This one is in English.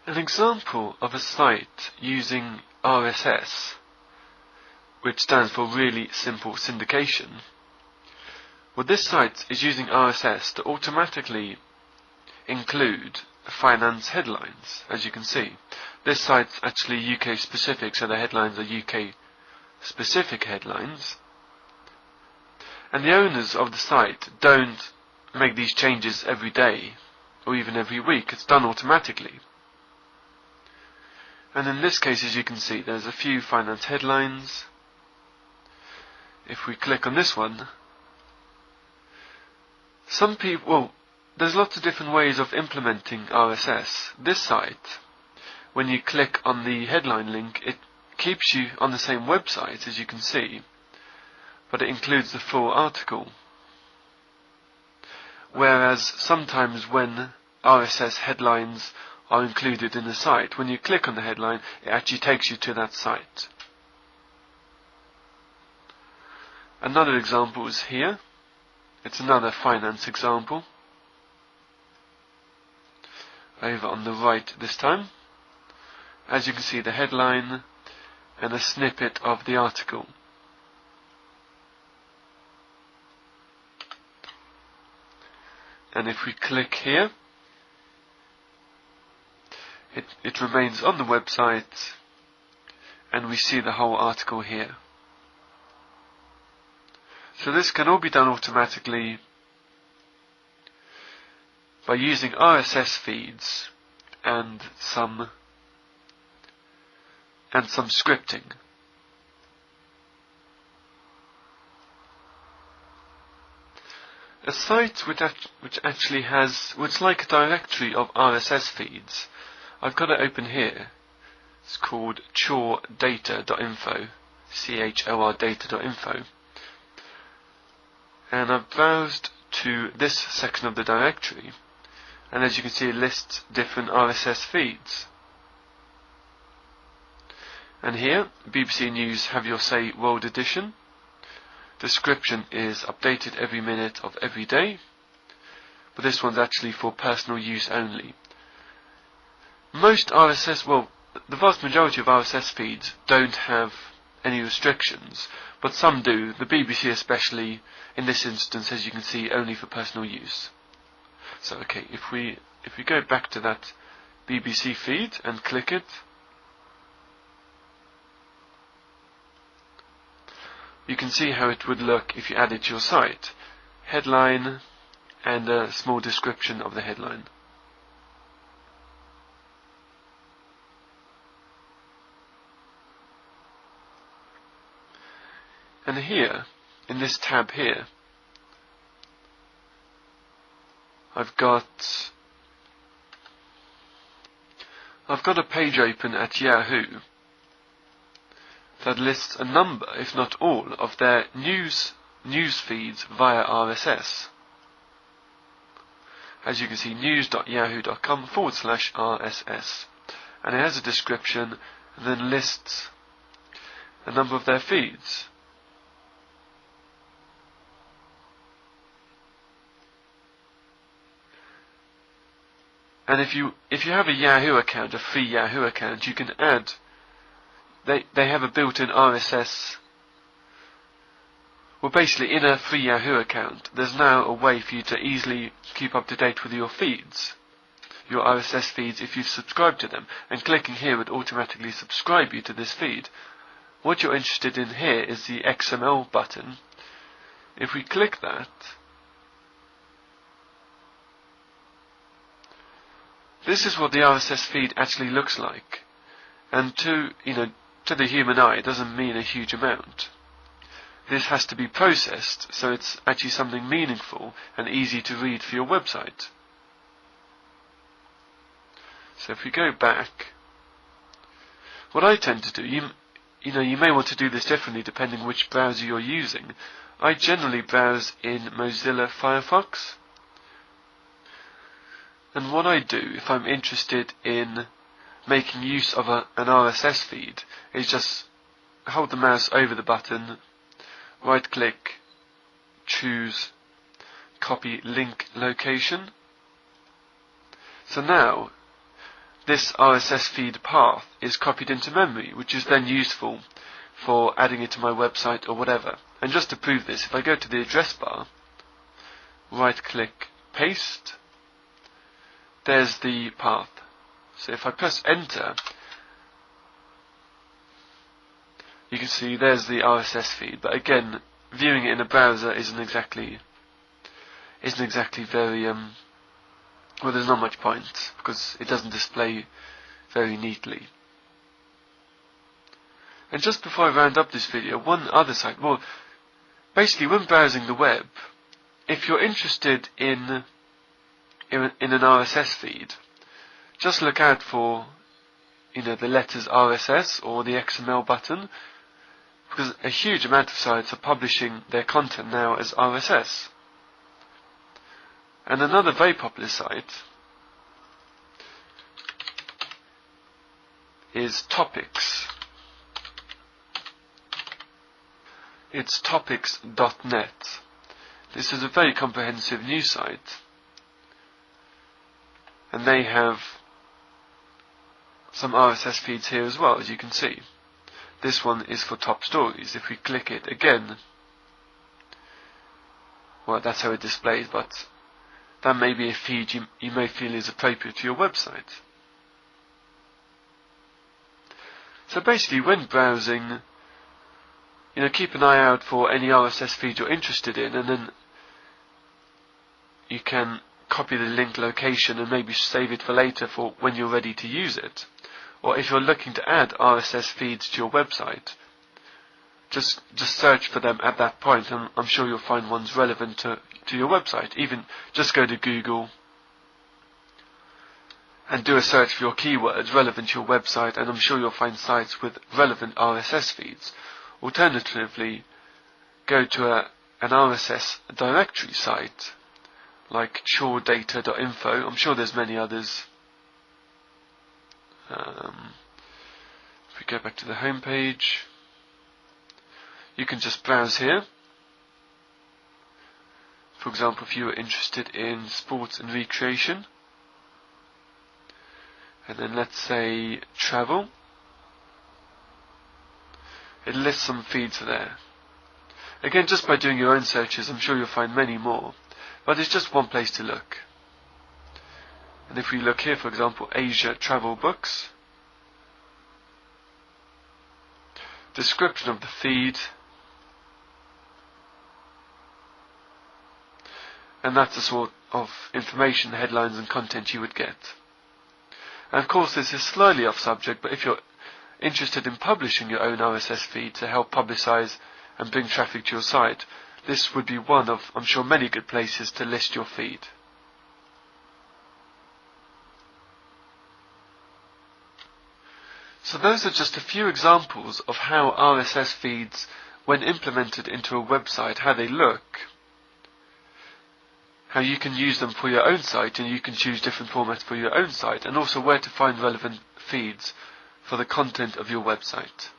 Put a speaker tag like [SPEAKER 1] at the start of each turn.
[SPEAKER 1] An example of a site using RSS, which stands for Really Simple Syndication. Well, this site is using RSS to automatically include finance headlines, as you can see. This site's actually UK specific, so the headlines are UK specific headlines. And the owners of the site don't make these changes every day or even every week. It's done automatically. And in this case, as you can see, there's a few finance headlines. If we click on this one, there's lots of different ways of implementing RSS. This site, when you click on the headline link, it keeps you on the same website, as you can see, but it includes the full article. Whereas sometimes when RSS headlines are included in the site, when you click on the headline, it actually takes you to that site. Another example is here. It's another finance example. Over on the right this time. As you can see, the headline and a snippet of the article. And if we click here, it remains on the website, and we see the whole article here. So this can all be done automatically by using RSS feeds and some scripting. A site which actually has, it's like a directory of RSS feeds. I've got it open here. It's called chordata.info, chordata.info. And I've browsed to this section of the directory, and as you can see, it lists different RSS feeds. And here, BBC News Have Your Say World Edition. Description is updated every minute of every day, but this one's actually for personal use only. Most RSS, the vast majority of RSS feeds don't have any restrictions, but some do, the BBC especially, in this instance, as you can see, only for personal use. So okay, if we go back to that BBC feed and click it, you can see how it would look if you add it to your site. Headline and a small description of the headline. And here, in this tab here, I've got a page open at Yahoo that lists a number, if not all, of their news feeds via RSS. As you can see, news.yahoo.com/RSS. And it has a description and then lists a number of their feeds. And if you have a Yahoo account, a free Yahoo account, you can add. They have a built-in RSS. Well, basically, in a free Yahoo account, there's now a way for you to easily keep up to date with your feeds, your RSS feeds, if you've subscribed to them. And clicking here would automatically subscribe you to this feed. What you're interested in here is the XML button. If we click that, this is what the RSS feed actually looks like. And to the human eye, it doesn't mean a huge amount. This has to be processed, so it's actually something meaningful and easy to read for your website. So if we go back, what I tend to do, you may want to do this differently depending which browser you're using. I generally browse in Mozilla Firefox. And what I do, if I'm interested in making use of an RSS feed, is just hold the mouse over the button, right click, choose copy link location. So now, this RSS feed path is copied into memory, which is then useful for adding it to my website or whatever. And just to prove this, if I go to the address bar, right click, paste, there's the path. So if I press enter, you can see there's the RSS feed, but again, viewing it in a browser isn't exactly very, well, there's not much point, because it doesn't display very neatly. And just before I round up this video, one other site, well, basically when browsing the web, if you're interested in an RSS feed, just look out for, the letters RSS or the XML button, because a huge amount of sites are publishing their content now as RSS. And another very popular site is Topics. It's topics.net. This is a very comprehensive news site, and they have some RSS feeds here as well, as you can see. This one is for top stories. If we click it again, well, that's how it displays, but that may be a feed you may feel is appropriate to your website. So basically, when browsing, keep an eye out for any RSS feed you're interested in, and then you can copy the link location and maybe save it for later for when you're ready to use it. Or if you're looking to add RSS feeds to your website, just search for them at that point, and I'm sure you'll find ones relevant to your website. Even just go to Google and do a search for your keywords relevant to your website, and I'm sure you'll find sites with relevant RSS feeds. Alternatively, go to an RSS directory site like shoredata.info. I'm sure there's many others. If we go back to the home page, you can just browse here. For example, if you were interested in sports and recreation, and then let's say travel, it lists some feeds there. Again, just by doing your own searches, I'm sure you'll find many more, but it's just one place to look. And if we look here, for example, Asia travel books, description of the feed, and that's the sort of information, headlines and content you would get. And of course this is slightly off subject, but if you're interested in publishing your own RSS feed to help publicize and bring traffic to your site, this would be one of, I'm sure, many good places to list your feed. So those are just a few examples of how RSS feeds, when implemented into a website, how they look, how you can use them for your own site, and you can choose different formats for your own site, and also where to find relevant feeds for the content of your website.